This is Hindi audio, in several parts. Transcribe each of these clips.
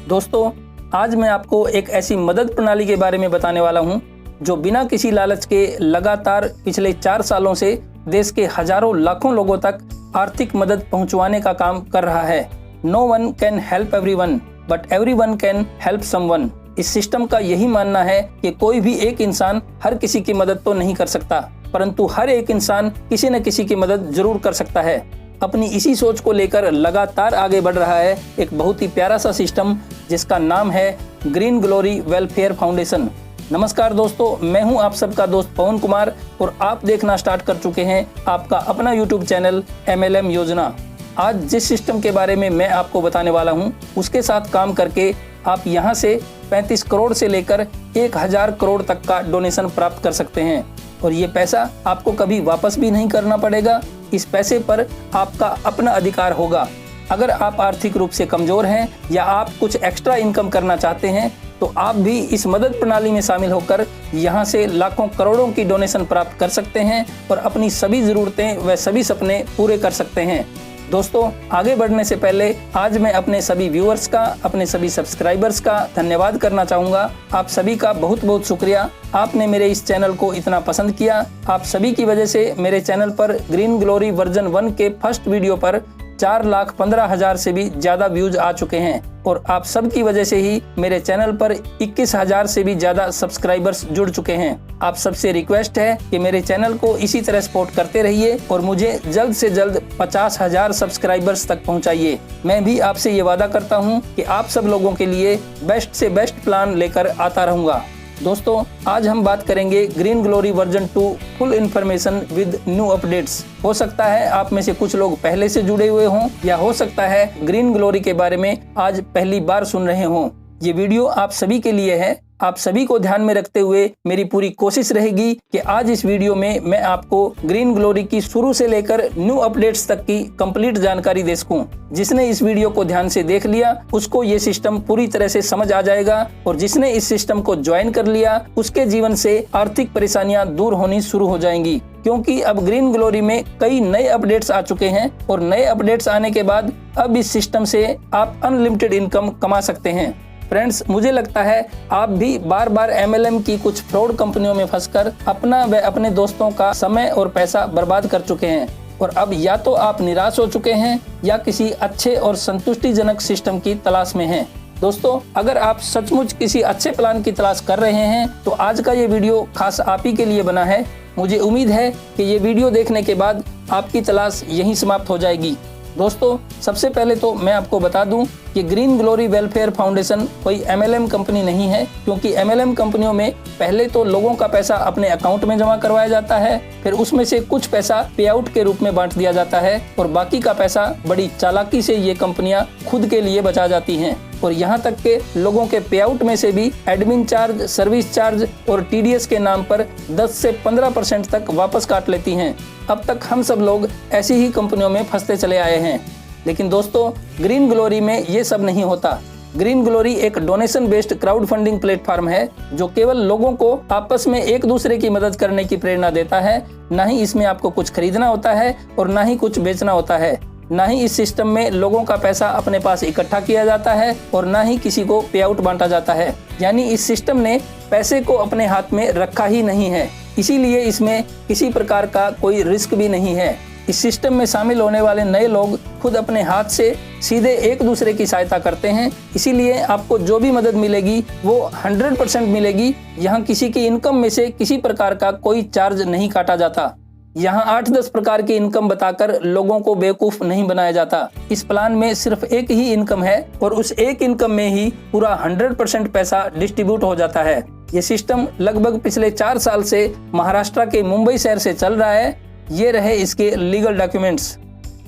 दोस्तों, आज मैं आपको एक ऐसी मदद प्रणाली के बारे में बताने वाला हूं जो बिना किसी लालच के लगातार पिछले 4 सालों से देश के हजारों लाखों लोगों तक आर्थिक मदद पहुंचवाने का काम कर रहा है। No one can help everyone but everyone can help someone. इस सिस्टम का यही मानना है कि कोई भी एक इंसान हर किसी की मदद तो नहीं कर सकता, परंतु हर एक इंसान किसी न किसी की मदद जरूर कर सकता है। अपनी इसी सोच को लेकर लगातार आगे बढ़ रहा है एक बहुत ही प्यारा सा सिस्टम जिसका नाम है ग्रीन ग्लोरी वेलफेयर फाउंडेशन। नमस्कार दोस्तों, मैं हूं आप सबका दोस्त पवन कुमार और आप देखना स्टार्ट कर चुके हैं आपका अपना यूट्यूब चैनल MLM योजना। आज जिस सिस्टम के बारे में मैं आपको बताने वाला हूं, उसके साथ काम करके आप यहां से 35 करोड़ से लेकर 1000 करोड़ तक का डोनेशन प्राप्त कर सकते हैं और ये पैसा आपको कभी वापस भी नहीं करना पड़ेगा। इस पैसे पर आपका अपना अधिकार होगा। अगर आप आर्थिक रूप से कमजोर हैं या आप कुछ एक्स्ट्रा इनकम करना चाहते हैं तो आप भी इस मदद प्रणाली में शामिल होकर यहां से लाखों करोड़ों की डोनेशन प्राप्त कर सकते हैं और अपनी सभी जरूरतें व सभी सपने पूरे कर सकते हैं। दोस्तों, आगे बढ़ने से पहले आज मैं अपने सभी व्यूअर्स का, अपने सभी सब्सक्राइबर्स का धन्यवाद करना चाहूँगा। आप सभी का बहुत बहुत शुक्रिया। आपने मेरे इस चैनल को इतना पसंद किया। आप सभी की वजह से मेरे चैनल पर ग्रीन ग्लोरी वर्जन 1 के फर्स्ट वीडियो पर 4,15,000 से भी ज्यादा व्यूज आ चुके हैं और आप सब की वजह से ही मेरे चैनल पर 21,000 से भी ज्यादा सब्सक्राइबर्स जुड़ चुके हैं। आप सबसे रिक्वेस्ट है कि मेरे चैनल को इसी तरह सपोर्ट करते रहिए और मुझे जल्द से जल्द 50,000 सब्सक्राइबर्स तक पहुंचाइए। मैं भी आपसे ये वादा करता हूं कि आप सब लोगों के लिए बेस्ट से बेस्ट प्लान लेकर आता रहूंगा। दोस्तों, आज हम बात करेंगे green glory version 2 full information with new updates. हो सकता है आप में से कुछ लोग पहले से जुड़े हुए हों या हो सकता है ग्रीन ग्लोरी के बारे में आज पहली बार सुन रहे हों। ये वीडियो आप सभी के लिए है। आप सभी को ध्यान में रखते हुए मेरी पूरी कोशिश रहेगी कि आज इस वीडियो में मैं आपको ग्रीन ग्लोरी की शुरू से लेकर न्यू अपडेट्स तक की कंप्लीट जानकारी दे सकूं। जिसने इस वीडियो को ध्यान से देख लिया उसको ये सिस्टम पूरी तरह से समझ आ जाएगा और जिसने इस सिस्टम को ज्वाइन कर लिया उसके जीवन से आर्थिक परेशानियां दूर होनी शुरू हो जाएंगी, क्योंकि अब ग्रीन ग्लोरी में कई नए अपडेट्स आ चुके हैं और नए अपडेट्स आने के बाद अब इस सिस्टम से आप अनलिमिटेड इनकम कमा सकते हैं। फ्रेंड्स, मुझे लगता है आप भी बार बार MLM की कुछ फ्रॉड कंपनियों में फंसकर अपना व अपने दोस्तों का समय और पैसा बर्बाद कर चुके हैं और अब या तो आप निराश हो चुके हैं या किसी अच्छे और संतुष्टिजनक सिस्टम की तलाश में हैं। दोस्तों, अगर आप सचमुच किसी अच्छे प्लान की तलाश कर रहे हैं तो आज का ये वीडियो खास आप ही के लिए बना है। मुझे उम्मीद है कि ये वीडियो देखने के बाद आपकी तलाश यहीं समाप्त हो जाएगी। दोस्तों, सबसे पहले तो मैं आपको बता दूं कि ग्रीन ग्लोरी वेलफेयर फाउंडेशन कोई MLM कंपनी नहीं है, क्योंकि MLM कंपनियों में पहले तो लोगों का पैसा अपने अकाउंट में जमा करवाया जाता है, फिर उसमें से कुछ पैसा पे आउट के रूप में बांट दिया जाता है और बाकी का पैसा बड़ी चालाकी से ये कंपनियां खुद के लिए बचा जाती हैं और यहाँ तक के लोगों के पे आउट में से भी एडमिन चार्ज, सर्विस चार्ज और TDS के नाम पर 10 से 15% तक वापस काट लेती हैं। अब तक हम सब लोग ऐसी ही कंपनियों में फंसते चले आए हैं, लेकिन दोस्तों ग्रीन ग्लोरी में ये सब नहीं होता। ग्रीन ग्लोरी एक donation based crowd funding platform है जो केवल लोगों को आपस में एक दूसरे की मदद करने की प्रेरणा देता है। ना ही इसमें आपको कुछ खरीदना होता है और ना ही कुछ बेचना होता है। ना ही इस सिस्टम में लोगों का पैसा अपने पास इकट्ठा किया जाता है और ना ही किसी को पे आउट बांटा जाता है। यानी इस सिस्टम ने पैसे को अपने हाथ में रखा ही नहीं है, इसीलिए इसमें किसी प्रकार का कोई रिस्क भी नहीं है। इस सिस्टम में शामिल होने वाले नए लोग खुद अपने हाथ से सीधे एक दूसरे की सहायता करते हैं, इसीलिए आपको जो भी मदद मिलेगी वो 100% मिलेगी। यहाँ किसी की इनकम में से किसी प्रकार का कोई चार्ज नहीं काटा जाता। यहाँ 8-10 प्रकार की इनकम बताकर लोगों को बेवकूफ नहीं बनाया जाता। इस प्लान में सिर्फ एक ही इनकम है और उस एक इनकम में ही पूरा 100% पैसा डिस्ट्रीब्यूट हो जाता है। ये सिस्टम लगभग पिछले 4 साल से महाराष्ट्र के मुंबई शहर से चल रहा है। ये रहे इसके लीगल डॉक्यूमेंट्स।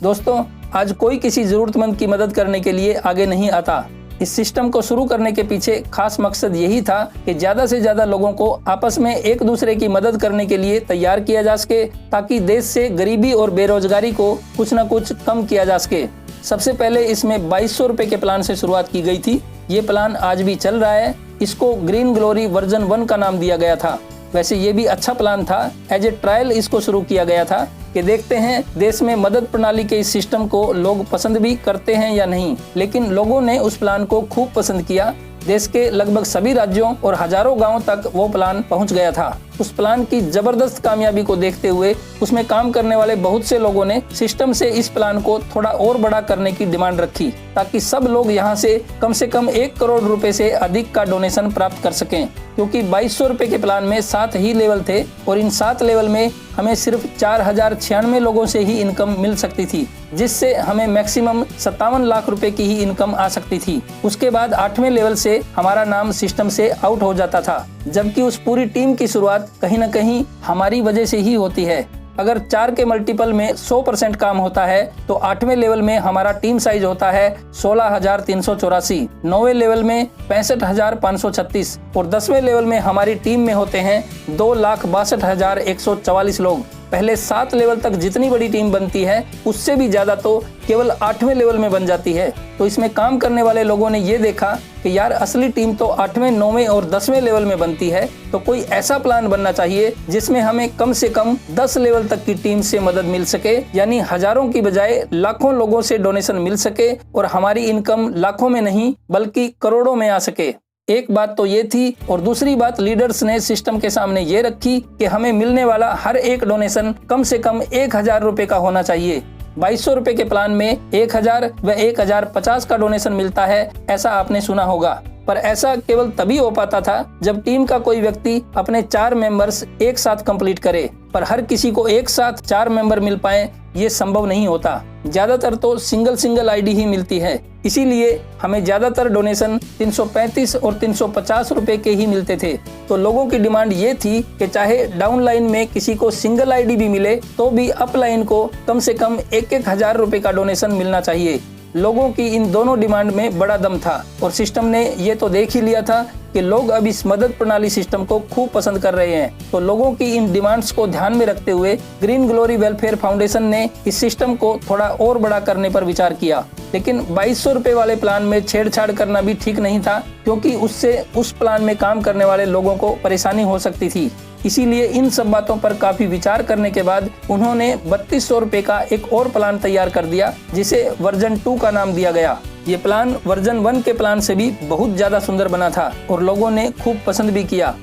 दोस्तों, आज कोई किसी जरूरतमंद की मदद करने के लिए आगे नहीं आता। इस सिस्टम को शुरू करने के पीछे खास मकसद यही था कि ज्यादा से ज्यादा लोगों को आपस में एक दूसरे की मदद करने के लिए तैयार किया जा सके, ताकि देश से गरीबी और बेरोजगारी को कुछ न कुछ कम किया जा सके। सबसे पहले इसमें 2200 रुपए के प्लान से शुरुआत की गई थी। ये प्लान आज भी चल रहा है। इसको ग्रीन ग्लोरी वर्जन 1 का नाम दिया गया था। वैसे ये भी अच्छा प्लान था, एज ए ट्रायल इसको शुरू किया गया था कि देखते हैं देश में मदद प्रणाली के इस सिस्टम को लोग पसंद भी करते हैं या नहीं। लेकिन लोगों ने उस प्लान को खूब पसंद किया। देश के लगभग सभी राज्यों और हजारों गांवों तक वो प्लान पहुंच गया था। उस प्लान की जबरदस्त कामयाबी को देखते हुए उसमें काम करने वाले बहुत से लोगों ने सिस्टम से इस प्लान को थोड़ा और बड़ा करने की डिमांड रखी, ताकि सब लोग यहां से कम 1 करोड़ रुपए से अधिक का डोनेशन प्राप्त कर सकें। क्योंकि 2200 रुपए के प्लान में 7 ही लेवल थे और इन 7 लेवल में हमें सिर्फ 4096 लोगों से ही इनकम मिल सकती थी, जिससे हमें मैक्सिमम 57 लाख रुपए की ही इनकम आ सकती थी। उसके बाद 8वें लेवल से हमारा नाम सिस्टम से आउट हो जाता था, जबकि उस पूरी टीम की शुरुआत कहीं न कहीं हमारी वजह से ही होती है। अगर 4 के मल्टीपल में 100% काम होता है तो 8वें लेवल में हमारा टीम साइज होता है 16,384, 9वें लेवल में 65,536 और 10वें लेवल में हमारी टीम में होते हैं 2,62,144 लोग। पहले 7 लेवल तक जितनी बड़ी टीम बनती है उससे भी ज्यादा तो केवल 8वें लेवल में बन जाती है। तो इसमें काम करने वाले लोगों ने ये देखा कि यार असली टीम तो 8वें, 9वें और 10वें लेवल में बनती है, तो कोई ऐसा प्लान बनना चाहिए जिसमें हमें कम से कम 10 लेवल तक की टीम से मदद मिल सके, यानी हजारों की बजाय लाखों लोगों से डोनेशन मिल सके और हमारी इनकम लाखों में नहीं बल्कि करोड़ों में आ सके। एक बात तो ये थी, और दूसरी बात लीडर्स ने सिस्टम के सामने ये रखी कि हमें मिलने वाला हर एक डोनेशन कम से कम 1000 रुपए का होना चाहिए। 2200 रुपए के प्लान में 1000 व 1050 का डोनेशन मिलता है, ऐसा आपने सुना होगा। पर ऐसा केवल तभी हो पाता था जब टीम का कोई व्यक्ति अपने 4 मेंबर्स एक साथ कंप्लीट करे, पर हर किसी को एक साथ 4 मेंबर मिल पाए ये संभव नहीं होता। ज्यादातर तो सिंगल आईडी ही मिलती है, इसीलिए हमें ज्यादातर डोनेशन 335 और 350 रुपए के ही मिलते थे। तो लोगों की डिमांड ये थी कि चाहे डाउन लाइन में किसी को सिंगल आईडी भी मिले तो भी अप लाइन को कम से कम 1,000 रुपए का डोनेशन मिलना चाहिए। लोगों की इन दोनों डिमांड में बड़ा दम था और सिस्टम ने ये तो देख ही लिया था कि लोग अब इस मदद प्रणाली सिस्टम को खूब पसंद कर रहे हैं। तो लोगों की इन डिमांड्स को ध्यान में रखते हुए ग्रीन ग्लोरी वेलफेयर फाउंडेशन ने इस सिस्टम को थोड़ा और बड़ा करने पर विचार किया। लेकिन 2200 रुपए वाले प्लान में छेड़छाड़ करना भी ठीक नहीं था, क्योंकि उससे उस प्लान में काम करने वाले लोगों को परेशानी हो सकती थी। इसीलिए इन सब बातों पर काफी विचार करने के बाद उन्होंने 3200 रुपए का एक और प्लान तैयार कर दिया, जिसे वर्जन 2 का नाम दिया गया। ये प्लान वर्जन 1 के प्लान से भी बहुत ज्यादा सुंदर बना था और लोगों ने खूब पसंद भी किया।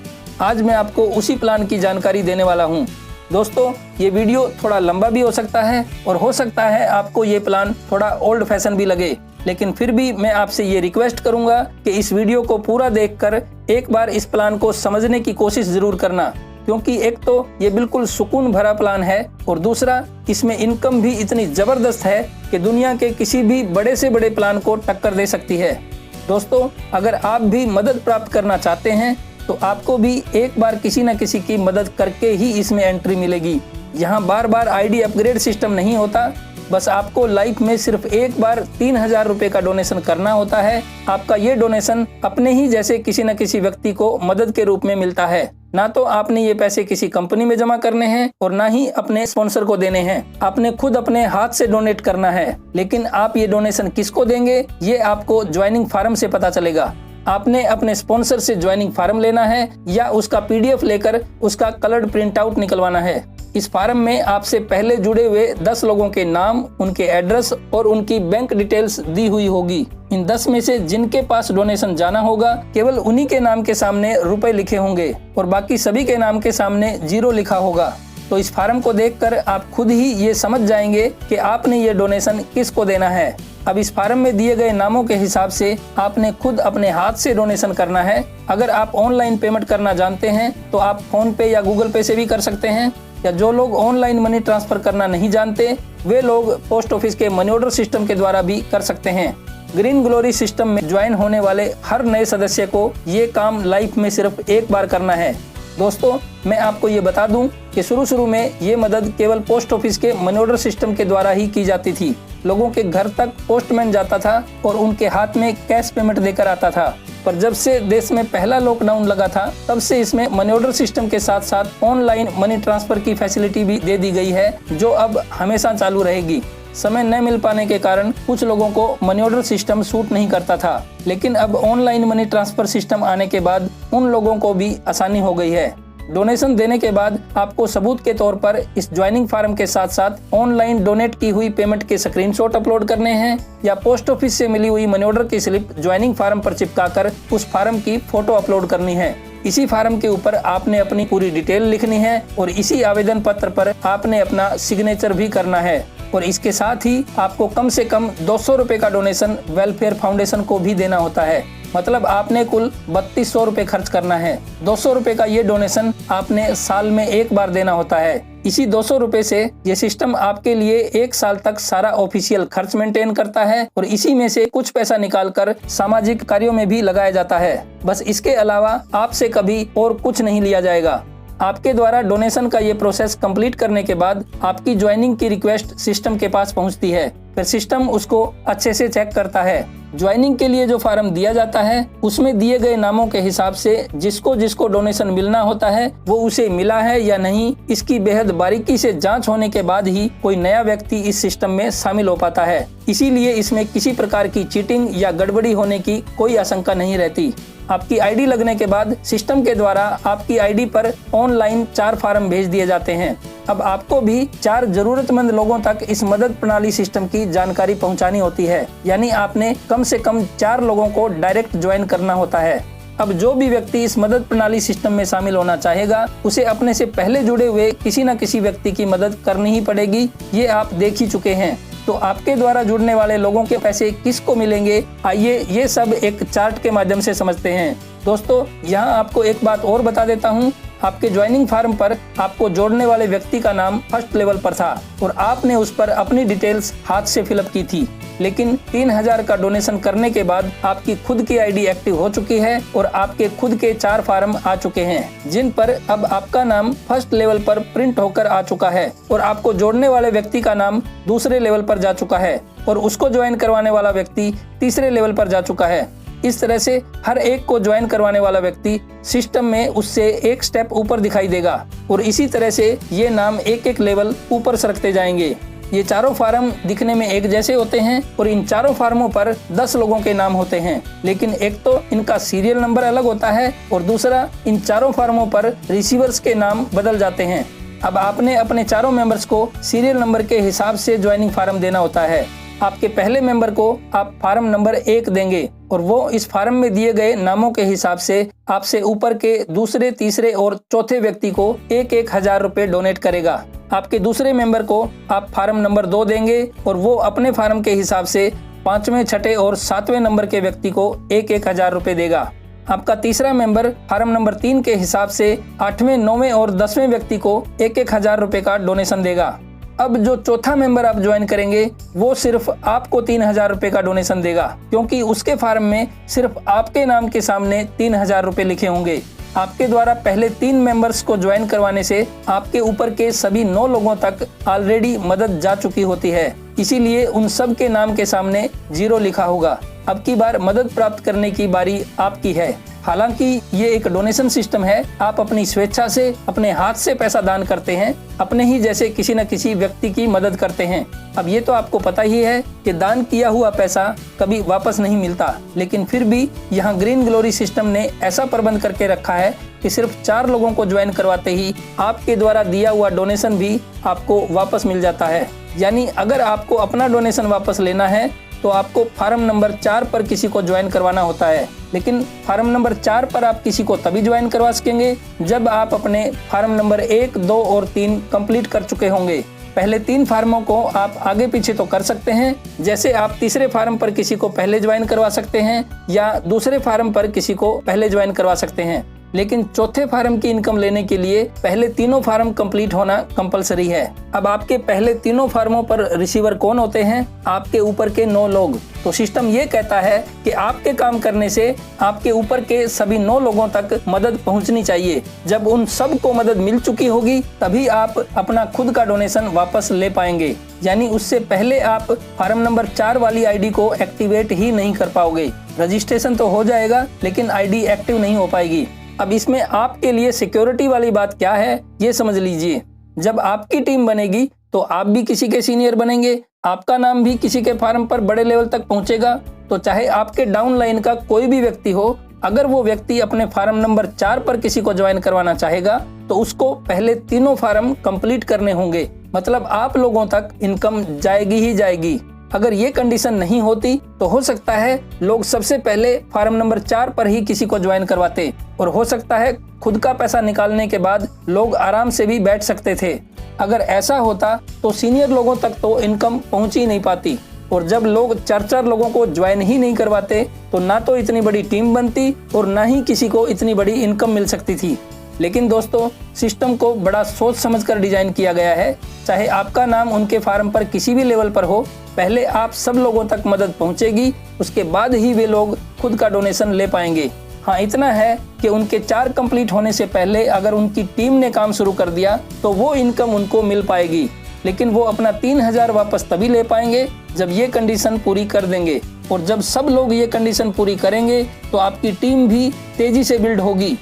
आज मैं आपको उसी प्लान की जानकारी देने वाला हूँ। दोस्तों, ये वीडियो थोड़ा लंबा भी हो सकता है और हो सकता है आपको ये प्लान थोड़ा ओल्ड फैशन भी लगे, लेकिन फिर भी मैं आपसे ये रिक्वेस्ट करूंगा कि इस वीडियो को पूरा देखकर एक बार इस प्लान को समझने की कोशिश जरूर करना, क्योंकि एक तो ये बिल्कुल सुकून भरा प्लान है और दूसरा इसमें इनकम भी इतनी जबरदस्त है कि दुनिया के किसी भी बड़े से बड़े प्लान को टक्कर दे सकती है। दोस्तों, अगर आप भी मदद प्राप्त करना चाहते हैं तो आपको भी एक बार किसी न किसी की मदद करके ही इसमें एंट्री मिलेगी। यहाँ बार बार आईडी अपग्रेड सिस्टम नहीं होता, बस आपको लाइफ में सिर्फ एक बार 3000 रुपए का डोनेशन करना होता है। आपका ये डोनेशन अपने ही जैसे किसी न किसी व्यक्ति को मदद के रूप में मिलता है। ना तो आपने ये पैसे किसी कंपनी में जमा करने हैं और ना ही अपने स्पॉन्सर को देने हैं। आपने खुद अपने हाथ से डोनेट करना है। लेकिन आप ये डोनेशन किसको देंगे, ये आपको ज्वाइनिंग फार्म से पता चलेगा। आपने अपने स्पॉन्सर से ज्वाइनिंग फार्म लेना है या उसका PDF लेकर उसका कलर्ड प्रिंट आउट निकलवाना है। इस फार्म में आपसे पहले जुड़े हुए 10 लोगों के नाम, उनके एड्रेस और उनकी बैंक डिटेल्स दी हुई होगी। इन 10 में से जिनके पास डोनेशन जाना होगा केवल उन्हीं के नाम के सामने रुपए लिखे होंगे और बाकी सभी के नाम के सामने 0 लिखा होगा। तो इस फार्म को देखकर आप खुद ही ये समझ जाएंगे कि आपने ये डोनेशन किसको देना है। अब इस फार्म में दिए गए नामों के हिसाब से आपने खुद अपने हाथ से डोनेशन करना है। अगर आप ऑनलाइन पेमेंट करना जानते हैं तो आप फोन पे या गूगल पे से भी कर सकते हैं, या जो लोग ऑनलाइन मनी ट्रांसफर करना नहीं जानते वे लोग पोस्ट ऑफिस के मनी ऑर्डर सिस्टम के द्वारा भी कर सकते हैं। ग्रीन ग्लोरी सिस्टम में ज्वाइन होने वाले हर नए सदस्य को ये काम लाइफ में सिर्फ एक बार करना है। दोस्तों, मैं आपको ये बता दूं कि शुरू में ये मदद केवल पोस्ट ऑफिस के मनी ऑर्डर सिस्टम के द्वारा ही की जाती थी। लोगों के घर तक पोस्टमैन जाता था और उनके हाथ में कैश पेमेंट देकर आता था। पर जब से देश में पहला लॉकडाउन लगा था तब से इसमें मनी ऑर्डर सिस्टम के साथ साथ ऑनलाइन मनी ट्रांसफर की फैसिलिटी भी दे दी गई है, जो अब हमेशा चालू रहेगी। समय न मिल पाने के कारण कुछ लोगों को मनी ऑर्डर सिस्टम सूट नहीं करता था, लेकिन अब ऑनलाइन मनी ट्रांसफर सिस्टम आने के बाद उन लोगों को भी आसानी हो गई है। डोनेशन देने के बाद आपको सबूत के तौर पर इस ज्वाइनिंग फॉर्म के साथ साथ ऑनलाइन डोनेट की हुई पेमेंट के स्क्रीनशॉट अपलोड करने हैं या पोस्ट ऑफिस से मिली हुई मनी ऑर्डर की स्लिप ज्वाइनिंग फॉर्म पर चिपकाकर उस फॉर्म की फोटो अपलोड करनी है। इसी फॉर्म के ऊपर आपने अपनी पूरी डिटेल लिखनी है और इसी आवेदन पत्र पर आपने अपना सिग्नेचर भी करना है। और इसके साथ ही आपको कम से कम 200 रुपए का डोनेशन वेलफेयर फाउंडेशन को भी देना होता है। मतलब आपने कुल 3200 रुपए खर्च करना है। 200 रुपए का ये डोनेशन आपने साल में एक बार देना होता है। इसी 200 रुपए से ये सिस्टम आपके लिए 1 साल तक सारा ऑफिशियल खर्च मेंटेन करता है और इसी में से कुछ पैसा निकालकर सामाजिक कार्यों में भी लगाया जाता है। बस इसके अलावा आपसे कभी और कुछ नहीं लिया जाएगा। आपके द्वारा डोनेशन का ये प्रोसेस कंप्लीट करने के बाद आपकी ज्वाइनिंग की रिक्वेस्ट सिस्टम के पास पहुंचती है। फिर सिस्टम उसको अच्छे से चेक करता है। ज्वाइनिंग के लिए जो फॉर्म दिया जाता है उसमें दिए गए नामों के हिसाब से जिसको जिसको डोनेशन मिलना होता है वो उसे मिला है या नहीं, इसकी बेहद बारीकी से जांच होने के बाद ही कोई नया व्यक्ति इस सिस्टम में शामिल हो पाता है। इसीलिए इसमें किसी प्रकार की चीटिंग या गड़बड़ी होने की कोई आशंका नहीं रहती। आपकी आईडी लगने के बाद सिस्टम के द्वारा आपकी आईडी पर ऑनलाइन 4 फॉर्म भेज दिए जाते हैं। अब आपको भी 4 जरूरतमंद लोगों तक इस मदद प्रणाली सिस्टम की जानकारी पहुंचानी होती है। यानी आपने कम से कम 4 लोगों को डायरेक्ट ज्वाइन करना होता है। अब जो भी व्यक्ति इस मदद प्रणाली सिस्टम में शामिल होना चाहेगा उसे अपने से पहले जुड़े हुए किसी न किसी व्यक्ति की मदद करनी ही पड़ेगी। ये आप देख ही चुके हैं। तो आपके द्वारा जुड़ने वाले लोगों के पैसे किसको मिलेंगे, आइए ये सब एक चार्ट के माध्यम से समझते हैं। दोस्तों, यहाँ आपको एक बात और बता देता हूँ। आपके ज्वाइनिंग फॉर्म पर आपको जोड़ने वाले व्यक्ति का नाम फर्स्ट लेवल पर था और आपने उस पर अपनी डिटेल्स हाथ से फिलअप की थी। लेकिन 3000 का डोनेशन करने के बाद आपकी खुद की आईडी एक्टिव हो चुकी है और आपके खुद के 4 फॉर्म आ चुके हैं जिन पर अब आपका नाम फर्स्ट लेवल पर प्रिंट होकर आ चुका है और आपको जोड़ने वाले व्यक्ति का नाम दूसरे लेवल पर जा चुका है और उसको ज्वाइन करवाने वाला व्यक्ति तीसरे लेवल पर जा चुका है। इस तरह से हर एक को ज्वाइन करवाने वाला व्यक्ति सिस्टम में उससे एक स्टेप ऊपर दिखाई देगा और इसी तरह से ये नाम एक एक लेवल ऊपर सरकते जाएंगे। ये चारों फार्म दिखने में एक जैसे होते हैं और इन चारों फार्मों पर 10 लोगों के नाम होते हैं, लेकिन एक तो इनका सीरियल नंबर अलग होता है और दूसरा इन चारों फार्मों पर रिसीवर्स के नाम बदल जाते हैं। अब आपने अपने चारों मेंबर्स को सीरियल नंबर के हिसाब से ज्वाइनिंग फार्म देना होता है। आपके पहले मेंबर को आप फार्म नंबर 1 देंगे और वो इस फार्म में दिए गए नामों के हिसाब से आपसे ऊपर के दूसरे, तीसरे और चौथे व्यक्ति को 1,000 रुपए डोनेट करेगा। आपके दूसरे मेंबर को आप फार्म नंबर 2 देंगे और वो अपने फार्म के हिसाब से 5वें, 6ठे और 7वें नंबर के व्यक्ति को 1,000 रुपए देगा। आपका तीसरा मेंबर फार्म नंबर 3 के हिसाब से 8वें, 9वें और 10वें व्यक्ति को 1,000 रुपए का डोनेशन देगा। अब जो चौथा मेंबर आप ज्वाइन करेंगे वो सिर्फ आपको 3,000 रुपए का डोनेशन देगा, क्योंकि उसके फार्म में सिर्फ आपके नाम के सामने 3,000 रुपए लिखे होंगे। आपके द्वारा पहले 3 मेंबर्स को ज्वाइन करवाने से आपके ऊपर के सभी 9 लोगों तक ऑलरेडी मदद जा चुकी होती है, इसीलिए उन सब के नाम के सामने 0 लिखा होगा। अब की बार मदद प्राप्त करने की बारी आपकी है। हालांकि ये एक डोनेशन सिस्टम है, आप अपनी स्वेच्छा से अपने हाथ से पैसा दान करते हैं, अपने ही जैसे किसी न किसी व्यक्ति की मदद करते हैं। अब ये तो आपको पता ही है कि दान किया हुआ पैसा कभी वापस नहीं मिलता, लेकिन फिर भी यहाँ ग्रीन ग्लोरी सिस्टम ने ऐसा प्रबंध करके रखा है कि सिर्फ 4 लोगों को ज्वाइन करवाते ही आपके द्वारा दिया हुआ डोनेशन भी आपको वापस मिल जाता है। यानी अगर आपको अपना डोनेशन वापस लेना है तो आपको फार्म नंबर 4 पर किसी को ज्वाइन करवाना होता है, लेकिन फार्म नंबर 4 पर आप किसी को तभी ज्वाइन करवा सकेंगे जब आप अपने फार्म नंबर 1, 2 और 3 कंप्लीट कर चुके होंगे। पहले 3 फार्मों को आप आगे पीछे तो कर सकते हैं, जैसे आप तीसरे फार्म पर किसी को पहले ज्वाइन करवा सकते हैं या दूसरे फार्म पर किसी को पहले ज्वाइन करवा सकते हैं, लेकिन चौथे फार्म की इनकम लेने के लिए पहले तीनों फार्म कंप्लीट होना कंपलसरी है। अब आपके पहले तीनों फार्मों पर रिसीवर कौन होते हैं? आपके ऊपर के 9 लोग। तो सिस्टम ये कहता है कि आपके काम करने से आपके ऊपर के सभी 9 लोगों तक मदद पहुंचनी चाहिए। जब उन सब को मदद मिल चुकी होगी तभी आप अपना खुद का डोनेशन वापस ले पाएंगे। यानी उससे पहले आप फार्म नंबर 4 वाली आईडी को एक्टिवेट ही नहीं कर पाओगे। रजिस्ट्रेशन तो हो जाएगा लेकिन आईडी एक्टिव नहीं हो पाएगी। अब इसमें आपके लिए सिक्योरिटी वाली बात क्या है ये समझ लीजिए। जब आपकी टीम बनेगी तो आप भी किसी के सीनियर बनेंगे, आपका नाम भी किसी के फार्म पर बड़े लेवल तक पहुंचेगा, तो चाहे आपके डाउन लाइन का कोई भी व्यक्ति हो, अगर वो व्यक्ति अपने फार्म नंबर 4 पर किसी को ज्वाइन करवाना चाहेगा तो उसको पहले तीनों फार्म कंप्लीट करने होंगे, मतलब आप लोगों तक इनकम जाएगी ही जाएगी। अगर ये कंडीशन नहीं होती तो हो सकता है लोग सबसे पहले फार्म नंबर 4 पर ही किसी को ज्वाइन करवाते और हो सकता है खुद का पैसा निकालने के बाद लोग आराम से भी बैठ सकते थे। अगर ऐसा होता तो सीनियर लोगों तक तो इनकम पहुंच ही नहीं पाती, और जब लोग 4 लोगों को ज्वाइन ही नहीं करवाते तो ना तो इतनी बड़ी टीम बनती और ना ही किसी को इतनी बड़ी इनकम मिल सकती थी। लेकिन दोस्तों, सिस्टम को बड़ा सोच समझकर डिजाइन किया गया है। चाहे आपका नाम उनके फार्म पर किसी भी लेवल पर हो, पहले आप सब लोगों तक मदद पहुंचेगी, उसके बाद ही वे लोग खुद का डोनेशन ले पाएंगे। हाँ, इतना है कि उनके 4 कंप्लीट होने से पहले अगर उनकी टीम ने काम शुरू कर दिया तो वो इनकम उनको मिल पाएगी, लेकिन वो अपना 3000 वापस तभी ले पाएंगे जब ये कंडीशन पूरी कर देंगे। और जब सब लोग ये कंडीशन पूरी करेंगे तो आपकी टीम भी तेजी से बिल्ड होगी।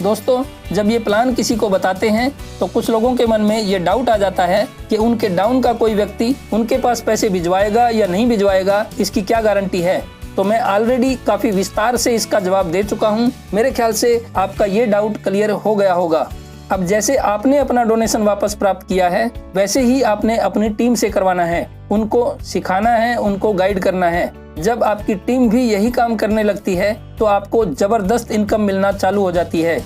दोस्तों, जब ये प्लान किसी को बताते हैं तो कुछ लोगों के मन में ये डाउट आ जाता है कि उनके डाउन का कोई व्यक्ति उनके पास पैसे भिजवाएगा या नहीं भिजवाएगा, इसकी क्या गारंटी है। तो मैं ऑलरेडी काफी विस्तार से इसका जवाब दे चुका हूँ। मेरे ख्याल से आपका ये डाउट क्लियर हो गया होगा। अब जैसे आपने अपना डोनेशन वापस प्राप्त किया है, वैसे ही आपने अपनी टीम से करवाना है, उनको सिखाना है, उनको गाइड करना है। जब आपकी टीम भी यही काम करने लगती है तो आपको जबरदस्त इनकम मिलना चालू हो जाती है।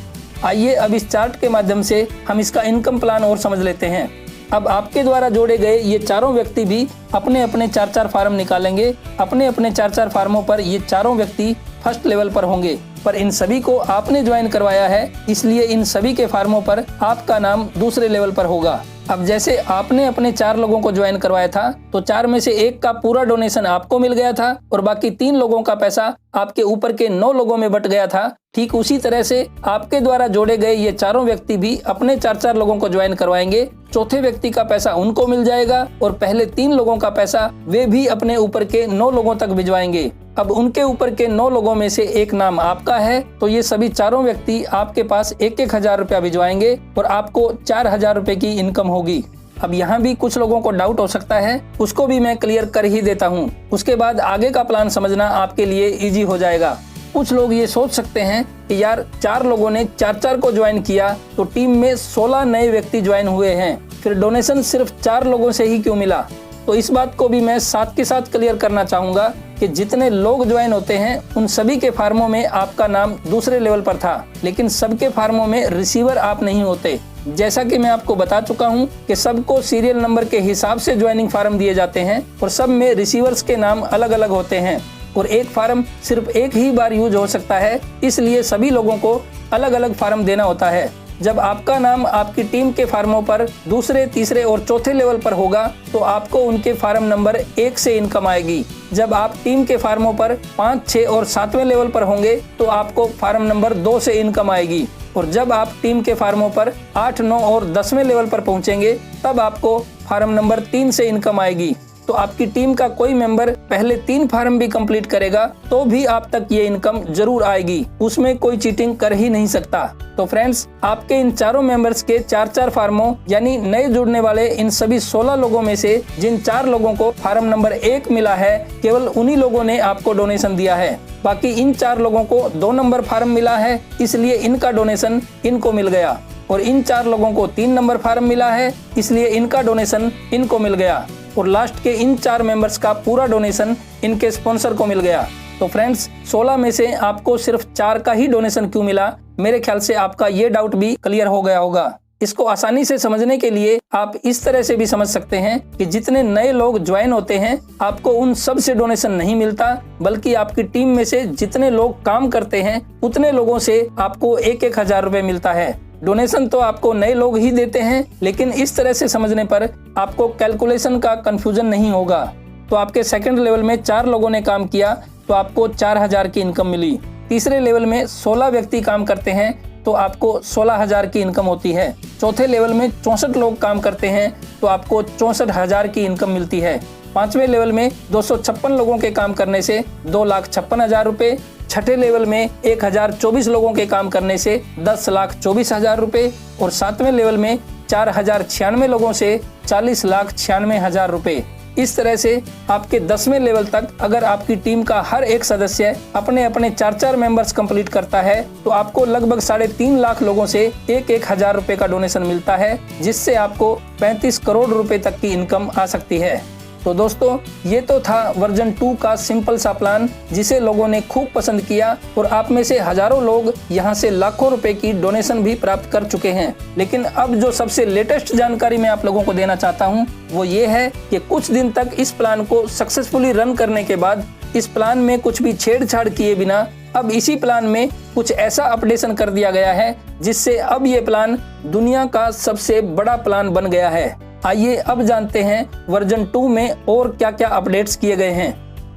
आइए अब इस चार्ट के माध्यम से हम इसका इनकम प्लान और समझ लेते हैं। अब आपके द्वारा जोड़े गए ये चारों व्यक्ति भी अपने अपने 4 फार्म निकालेंगे। अपने अपने 4 फार्मों पर ये चारों व्यक्ति फर्स्ट लेवल पर होंगे, पर इन सभी को आपने ज्वाइन करवाया है, इसलिए इन सभी के फार्मों पर आपका नाम दूसरे लेवल पर होगा। अब जैसे आपने अपने 4 लोगों को ज्वाइन करवाया था तो 4 में से 1 का पूरा डोनेशन आपको मिल गया था और बाकी 3 लोगों का पैसा आपके ऊपर के 9 लोगों में बट गया था। ठीक उसी तरह से आपके द्वारा जोड़े गए ये चारों व्यक्ति भी अपने 4 लोगों को ज्वाइन करवाएंगे। चौथे व्यक्ति का पैसा उनको मिल जाएगा और पहले 3 लोगों का पैसा वे भी अपने ऊपर के 9 लोगों तक भिजवाएंगे। अब उनके ऊपर के 9 लोगों में से एक नाम आपका है तो ये सभी चारों व्यक्ति आपके पास 1-1 हजार रुपया भिजवाएंगे और आपको 4000 रुपए की इनकम होगी। अब यहाँ भी कुछ लोगों को डाउट हो सकता है, उसको भी मैं क्लियर कर ही देता हूँ। उसके बाद आगे का प्लान समझना आपके लिए इजी हो जाएगा। कुछ लोग ये सोच सकते हैं कि यार 4 लोगों ने 4 को ज्वाइन किया तो टीम में 16 नए व्यक्ति ज्वाइन हुए हैं, फिर डोनेशन सिर्फ 4 लोगों से ही क्यों मिला। तो इस बात को भी मैं साथ के साथ क्लियर करना चाहूँगा कि जितने लोग ज्वाइन होते हैं उन सभी के फार्मों में आपका नाम दूसरे लेवल पर था, लेकिन सबके फार्मों में रिसीवर आप नहीं होते। जैसा कि मैं आपको बता चुका हूं कि सबको सीरियल नंबर के हिसाब से ज्वाइनिंग फार्म दिए जाते हैं और सब में रिसीवर्स के नाम अलग अलग होते हैं और एक फार्म सिर्फ एक ही बार यूज हो सकता है, इसलिए सभी लोगों को अलग अलग फार्म देना होता है। जब आपका नाम आपकी टीम के फार्मों पर दूसरे, तीसरे और चौथे लेवल पर होगा तो आपको उनके फार्म नंबर 1 से इनकम आएगी। जब आप टीम के फार्मों पर 5, 6 और 7वें लेवल पर होंगे तो आपको फार्म नंबर 2 से इनकम आएगी और जब आप टीम के फार्मों पर 8, 9 और 10वें लेवल पर पहुंचेंगे तब आपको फार्म नंबर 3 से इनकम आएगी। तो आपकी टीम का कोई मेंबर पहले 3 फार्म भी कंप्लीट करेगा तो भी आप तक ये इनकम जरूर आएगी, उसमें कोई चीटिंग कर ही नहीं सकता। तो फ्रेंड्स, आपके इन चारों मेंबर्स के 4 फार्मों यानी नए जुड़ने वाले इन सभी 16 लोगों में से जिन 4 लोगों को फार्म नंबर 1 मिला है, केवल उन्हीं लोगों ने आपको डोनेशन दिया है। बाकी इन 4 लोगों को 2 नंबर फार्म मिला है, इसलिए इनका डोनेशन इनको मिल गया और इन 4 लोगों को 3 नंबर फार्म मिला है, इसलिए इनका डोनेशन इनको मिल गया और लास्ट के इन 4 मेंबर्स का पूरा डोनेशन इनके स्पॉन्सर को मिल गया। तो फ्रेंड्स, 16 में से आपको सिर्फ 4 का ही डोनेशन क्यों मिला, मेरे ख्याल से आपका ये डाउट भी क्लियर हो गया होगा। इसको आसानी से समझने के लिए आप इस तरह से भी समझ सकते हैं कि जितने नए लोग ज्वाइन होते हैं आपको उन सब से डोनेशन नहीं मिलता, बल्कि आपकी टीम में से जितने लोग काम करते हैं उतने लोगों से आपको 1-1 हजार रुपए मिलता है। डोनेशन तो आपको नए लोग ही देते हैं, लेकिन इस तरह से समझने पर आपको कैलकुलेशन का कंफ्यूजन नहीं होगा। तो आपके सेकंड लेवल में 4 लोगों ने काम किया तो आपको 4000 की इनकम मिली। तीसरे लेवल में 16 व्यक्ति काम करते हैं तो आपको 16000 की इनकम होती है। चौथे लेवल में 64 लोग काम करते हैं तो आपको 64,000 की इनकम मिलती है। 5वें लेवल में 256 लोगों के काम करने से 2,56,000 रुपए। छठे लेवल में 1024 लोगों के काम करने से 10,24,000 रुपए और 7वें लेवल में 4,096 लोगों से 40,96,000 रुपए। इस तरह से आपके 10वें लेवल तक अगर आपकी टीम का हर एक सदस्य अपने अपने 4-4 मेंबर्स कंप्लीट करता है तो आपको लगभग 3.5 लाख लोगों से 1-1 हजार रुपए का डोनेशन मिलता है, जिससे आपको 35 करोड़ रुपए तक की इनकम आ सकती है। तो दोस्तों, ये तो था वर्जन 2 का सिंपल सा प्लान, जिसे लोगों ने खूब पसंद किया और आप में से हजारों लोग यहाँ से लाखों रुपए की डोनेशन भी प्राप्त कर चुके हैं। लेकिन अब जो सबसे लेटेस्ट जानकारी मैं आप लोगों को देना चाहता हूँ वो ये है कि कुछ दिन तक इस प्लान को सक्सेसफुली रन करने के बाद इस प्लान में कुछ भी छेड़छाड़ किए बिना अब इसी प्लान में कुछ ऐसा अपडेशन कर दिया गया है, जिससे अब ये प्लान दुनिया का सबसे बड़ा प्लान बन गया है। आइए अब जानते हैं वर्जन 2 में और क्या क्या अपडेट्स किए गए हैं।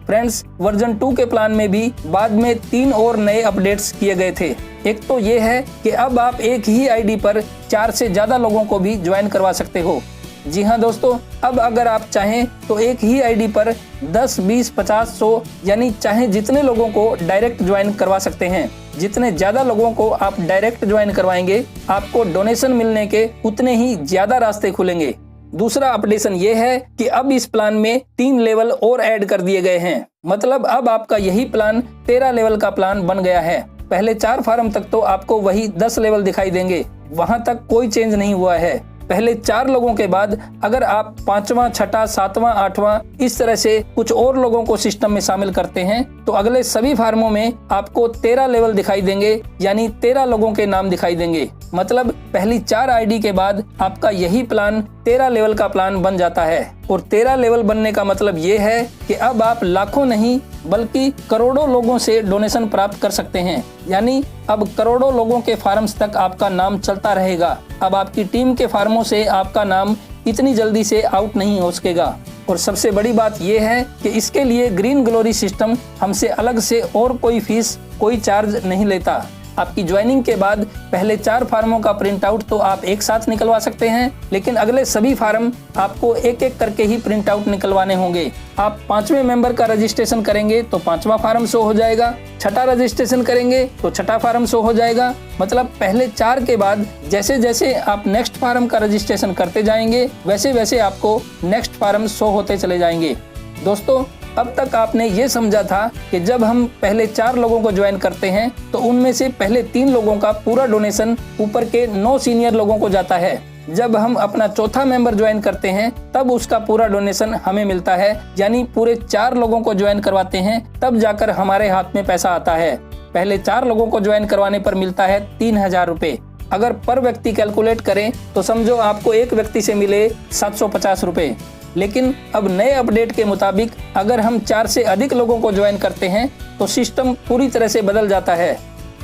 फ्रेंड्स, वर्जन 2 के प्लान में भी बाद में 3 और नए अपडेट्स किए गए थे। एक तो ये है कि अब आप एक ही आईडी पर 4 से ज्यादा लोगों को भी ज्वाइन करवा सकते हो। जी हाँ दोस्तों, अब अगर आप चाहें तो एक ही आईडी पर 10, 20, 50, 100 यानी चाहे जितने लोगों को डायरेक्ट ज्वाइन करवा सकते हैं। जितने ज्यादा लोगों को आप डायरेक्ट ज्वाइन करवाएंगे, आपको डोनेशन मिलने के उतने ही ज्यादा रास्ते खुलेंगे। दूसरा अपडेशन ये है कि अब इस प्लान में 3 लेवल और ऐड कर दिए गए हैं। मतलब अब आपका यही प्लान 13 लेवल का प्लान बन गया है। पहले 4 फार्म तक तो आपको वही 10 लेवल दिखाई देंगे, वहां तक कोई चेंज नहीं हुआ है। पहले 4 लोगों के बाद अगर आप 5वां, 6ठा, 7वां, 8वां इस तरह से कुछ और लोगों को सिस्टम में शामिल करते हैं तो अगले सभी फार्मों में आपको 13 लेवल दिखाई देंगे, यानी 13 लोगों के नाम दिखाई देंगे। मतलब पहली 4 आईडी के बाद आपका यही प्लान 13 लेवल का प्लान बन जाता है। और 13 लेवल बनने का मतलब ये है कि अब आप लाखों नहीं बल्कि करोड़ों लोगों से डोनेशन प्राप्त कर सकते हैं। यानी अब करोड़ों लोगों के फार्म्स तक आपका नाम चलता रहेगा। अब आपकी टीम के फार्मों से आपका नाम इतनी जल्दी से आउट नहीं हो सकेगा। और सबसे बड़ी बात यह है कि इसके लिए ग्रीन ग्लोरी सिस्टम हमसे अलग से और कोई फीस, कोई चार्ज नहीं लेता। आपकी ज्वाइनिंग के बाद पहले 4 फार्मों का प्रिंट आउट तो आप एक साथ निकलवा सकते हैं, लेकिन अगले सभी फार्म आपको एक एक करके ही प्रिंट आउट निकलवाने होंगे। आप 5वें मेंबर का रजिस्ट्रेशन करेंगे तो 5वां फार्म शो हो जाएगा, 6ठा रजिस्ट्रेशन करेंगे तो 6ठा फार्म शो हो जाएगा। मतलब पहले 4 के बाद जैसे जैसे आप नेक्स्ट फार्म का रजिस्ट्रेशन करते जाएंगे, वैसे वैसे आपको नेक्स्ट फार्म शो होते चले जाएंगे। दोस्तों, अब तक आपने ये समझा था कि जब हम पहले 4 लोगों को ज्वाइन करते हैं तो उनमें से पहले 3 लोगों का पूरा डोनेशन ऊपर के 9 सीनियर लोगों को जाता है। जब हम अपना 4था मेंबर ज्वाइन करते हैं तब उसका पूरा डोनेशन हमें मिलता है, यानी पूरे 4 लोगों को ज्वाइन करवाते हैं तब जाकर हमारे हाथ में पैसा आता है। पहले 4 लोगों को ज्वाइन करवाने पर मिलता है 3000 रुपए। अगर पर व्यक्ति कैलकुलेट करें तो समझो आपको एक व्यक्ति से मिले 750 रुपए। लेकिन अब नए अपडेट के मुताबिक अगर हम 4 से अधिक लोगों को ज्वाइन करते हैं तो सिस्टम पूरी तरह से बदल जाता है।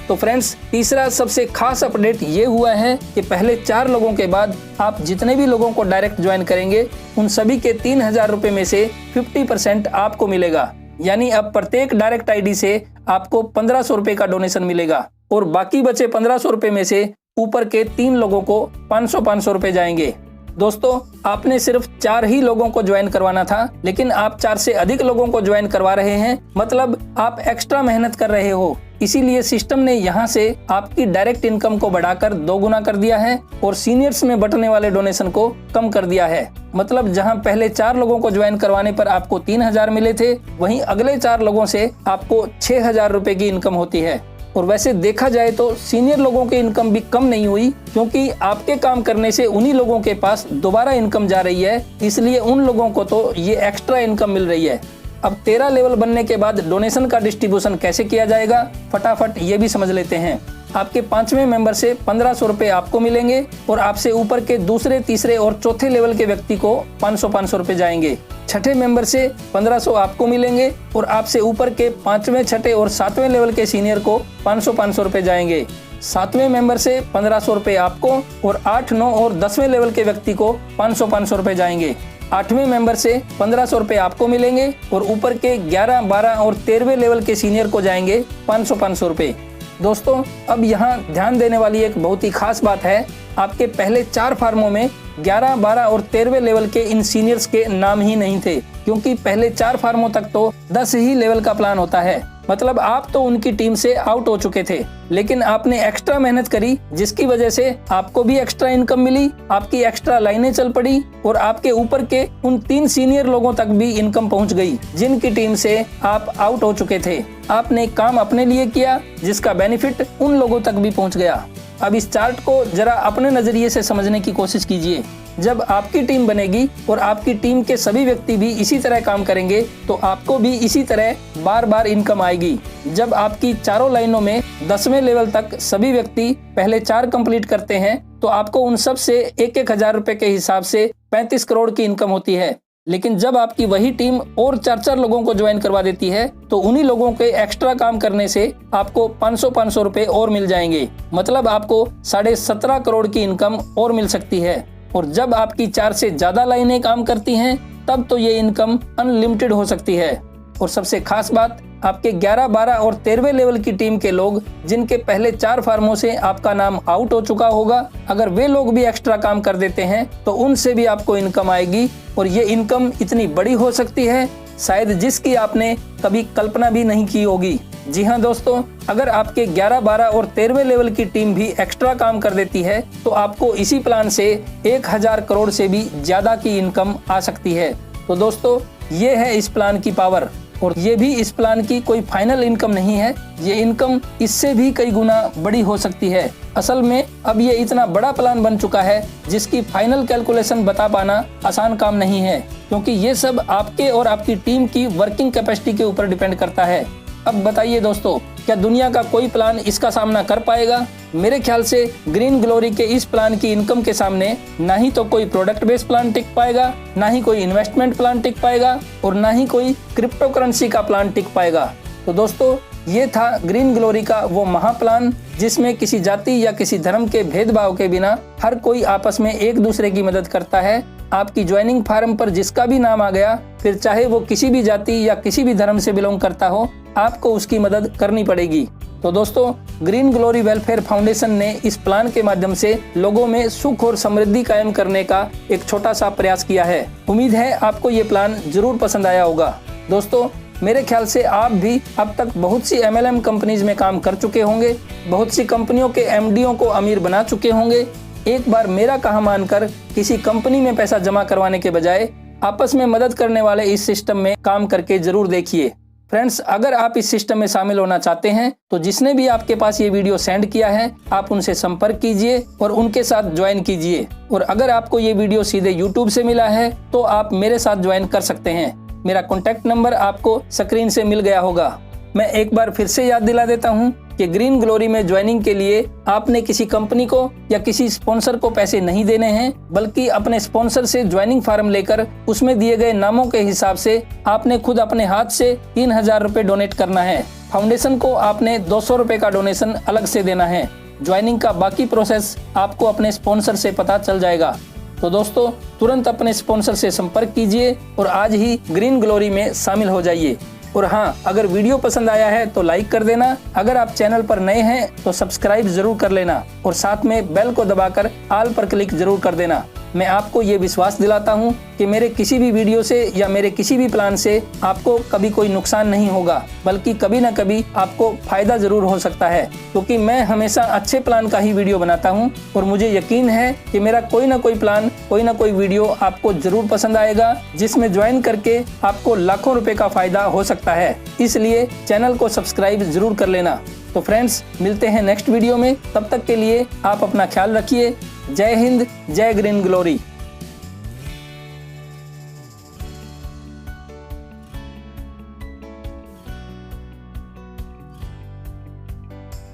तो फ्रेंड्स, तीसरा सबसे खास अपडेट ये हुआ है कि पहले 4 लोगों के बाद आप जितने भी लोगों को डायरेक्ट ज्वाइन करेंगे उन सभी के 3000 रुपए में से 50% आपको मिलेगा। यानी अब प्रत्येक डायरेक्ट आईडी से आपको 1500 रुपए का डोनेशन मिलेगा और बाकी बचे 1500 रुपए में से ऊपर के 3 लोगों को 500 रुपए जाएंगे। दोस्तों, आपने सिर्फ 4 ही लोगों को ज्वाइन करवाना था, लेकिन आप 4 से अधिक लोगों को ज्वाइन करवा रहे हैं। मतलब आप एक्स्ट्रा मेहनत कर रहे हो। इसीलिए सिस्टम ने यहाँ से आपकी डायरेक्ट इनकम को बढ़ाकर 2 गुना कर दिया है और सीनियर्स में बंटने वाले डोनेशन को कम कर दिया है। मतलब जहाँ पहले 4 लोगों को ज्वाइन करवाने पर आपको 3000 मिले थे, वहीं अगले 4 लोगों से आपको 6000 रुपए की इनकम होती है। और वैसे देखा जाए तो सीनियर लोगों की इनकम भी कम नहीं हुई, क्योंकि आपके काम करने से उन्हीं लोगों के पास दोबारा इनकम जा रही है, इसलिए उन लोगों को तो ये एक्स्ट्रा इनकम मिल रही है। अब 13 लेवल बनने के बाद डोनेशन का डिस्ट्रीब्यूशन कैसे किया जाएगा, फटाफट ये भी समझ लेते हैं। आपके 5वें मेंबर से 1500 रुपए आपको मिलेंगे और आपसे ऊपर के दूसरे, तीसरे और चौथे लेवल के व्यक्ति को 500 रुपए जाएंगे। 6ठे मेंबर से 1500 आपको मिलेंगे और आपसे ऊपर के 5वें, 6ठे और 7वें लेवल के सीनियर को 500 रुपए जाएंगे। 7वें मेंबर से 1500 रुपए आपको और 8, 9 और 10वें लेवल के व्यक्ति को 500 रुपए जाएंगे। 8वें मेंबर से 1500 रुपए आपको मिलेंगे और ऊपर के 11, 12 और 13वें लेवल के सीनियर को जाएंगे 500 रुपए। दोस्तों, अब यहाँ ध्यान देने वाली एक बहुत ही खास बात है। आपके पहले 4 फार्मों में 11, 12 और 13वें लेवल के इन सीनियर्स के नाम ही नहीं थे, क्योंकि पहले 4 फार्मों तक तो 10 ही लेवल का प्लान होता है। मतलब आप तो उनकी टीम से आउट हो चुके थे, लेकिन आपने एक्स्ट्रा मेहनत करी, जिसकी वजह से आपको भी एक्स्ट्रा इनकम मिली, आपकी एक्स्ट्रा लाइनें चल पड़ी और आपके ऊपर के उन 3 सीनियर लोगों तक भी इनकम पहुंच गई, जिनकी टीम से आप आउट हो चुके थे। आपने काम अपने लिए किया, जिसका बेनिफिट उन लोगों तक भी पहुंच गया। अब इस चार्ट को जरा अपने नजरिए से समझने की कोशिश कीजिए। जब आपकी टीम बनेगी और आपकी टीम के सभी व्यक्ति भी इसी तरह काम करेंगे, तो आपको भी इसी तरह बार बार इनकम आएगी। जब आपकी चारों लाइनों में 10वें लेवल तक सभी व्यक्ति पहले 4 कंप्लीट करते हैं, तो आपको उन सब से 1-1 हजार रुपए के हिसाब से 35 करोड़ की इनकम होती है। लेकिन जब आपकी वही टीम और 4-4 लोगों को ज्वाइन करवा देती है, तो उन्हीं लोगों के एक्स्ट्रा काम करने से आपको 500-500 रुपए और मिल जाएंगे। मतलब आपको 17.5 करोड़ की इनकम और मिल सकती है। और जब आपकी 4 से ज्यादा लाइनें काम करती हैं, तब तो ये इनकम अनलिमिटेड हो सकती है। और सबसे खास बात, आपके 11, 12 और 13वें लेवल की टीम के लोग, जिनके पहले 4 फार्मों से आपका नाम आउट हो चुका होगा, अगर वे लोग भी एक्स्ट्रा काम कर देते हैं, तो उनसे भी आपको इनकम आएगी। और ये इनकम इतनी बड़ी हो सकती है, शायद जिसकी आपने कभी कल्पना भी नहीं की होगी। जी हाँ दोस्तों, अगर आपके 11, 12 और 13वें लेवल की टीम भी एक्स्ट्रा काम कर देती है, तो आपको इसी प्लान से 1000 करोड़ से भी ज्यादा की इनकम आ सकती है। तो दोस्तों, ये है इस प्लान की पावर। और ये भी इस प्लान की कोई फाइनल इनकम नहीं है, ये इनकम इससे भी कई गुना बड़ी हो सकती है। असल में अब ये इतना बड़ा प्लान बन चुका है, जिसकी फाइनल कैलकुलेशन बता पाना आसान काम नहीं है, क्योंकि ये सब आपके और आपकी टीम की वर्किंग कैपेसिटी के ऊपर डिपेंड करता है। अब बताइए दोस्तों, क्या दुनिया का कोई प्लान इसका सामना कर पाएगा? मेरे ख्याल से ग्रीन ग्लोरी के इस प्लान की इनकम के सामने ना ही तो कोई प्रोडक्ट बेस्ड प्लान टिक पाएगा, ना ही कोई इन्वेस्टमेंट प्लान टिक पाएगा, और ना ही कोई क्रिप्टो करेंसी का प्लान टिक पाएगा। तो दोस्तों, ये था ग्रीन ग्लोरी का वो महाप्लान, जिसमें किसी जाति या किसी धर्म के भेदभाव के बिना हर कोई आपस में एक दूसरे की मदद करता है। आपकी ज्वाइनिंग फॉर्म पर जिसका भी नाम आ गया, फिर चाहे वो किसी भी जाति या किसी भी धर्म से बिलोंग करता हो, आपको उसकी मदद करनी पड़ेगी। तो दोस्तों, ग्रीन ग्लोरी वेलफेयर फाउंडेशन ने इस प्लान के माध्यम से लोगों में सुख और समृद्धि कायम करने का एक छोटा सा प्रयास किया है। उम्मीद है आपको ये प्लान जरूर पसंद आया होगा। दोस्तों, मेरे ख्याल से आप भी अब तक बहुत सी MLM कंपनीज में काम कर चुके होंगे, बहुत सी कंपनियों के MDओं को अमीर बना चुके होंगे। एक बार मेरा कहा मानकर किसी कंपनी में पैसा जमा करवाने के बजाय आपस में मदद करने वाले इस सिस्टम में काम करके जरूर देखिए। फ्रेंड्स, अगर आप इस सिस्टम में शामिल होना चाहते हैं, तो जिसने भी आपके पास ये वीडियो सेंड किया है, आप उनसे संपर्क कीजिए और उनके साथ ज्वाइन कीजिए। और अगर आपको ये वीडियो सीधे YouTube से मिला है, तो आप मेरे साथ ज्वाइन कर सकते हैं। मेरा कॉन्टैक्ट नंबर आपको स्क्रीन से मिल गया होगा। मैं एक बार फिर से याद दिला देता हूँ कि ग्रीन ग्लोरी में ज्वाइनिंग के लिए आपने किसी कंपनी को या किसी स्पॉन्सर को पैसे नहीं देने हैं, बल्कि अपने स्पॉन्सर से ज्वाइनिंग फॉर्म लेकर उसमें दिए गए नामों के हिसाब से आपने खुद अपने हाथ से 3000 रुपए डोनेट करना है। फाउंडेशन को आपने 200 रुपए का डोनेशन अलग से देना है। ज्वाइनिंग का बाकी प्रोसेस आपको अपने स्पॉन्सर से पता चल जाएगा। तो दोस्तों, तुरंत अपने स्पॉन्सर से संपर्क कीजिए और आज ही ग्रीन ग्लोरी में शामिल हो जाइए। और हाँ, अगर वीडियो पसंद आया है तो लाइक कर देना। अगर आप चैनल पर नए हैं तो सब्सक्राइब जरूर कर लेना और साथ में बेल को दबाकर ऑल पर क्लिक जरूर कर देना। मैं आपको ये विश्वास दिलाता हूँ कि मेरे किसी भी वीडियो से या मेरे किसी भी प्लान से आपको कभी कोई नुकसान नहीं होगा, बल्कि कभी न कभी आपको फायदा जरूर हो सकता है, क्योंकि मैं हमेशा अच्छे प्लान का ही वीडियो बनाता हूँ और मुझे यकीन है कि मेरा कोई ना कोई प्लान, कोई ना कोई वीडियो आपको जरूर पसंद आएगा, जिसमें ज्वाइन करके आपको लाखों रुपए का फायदा हो सकता है। इसलिए चैनल को सब्सक्राइब जरूर कर लेना। तो फ्रेंड्स, मिलते हैं नेक्स्ट वीडियो में। तब तक के लिए आप अपना ख्याल रखिए। जय हिंद, जय ग्रीन ग्लोरी।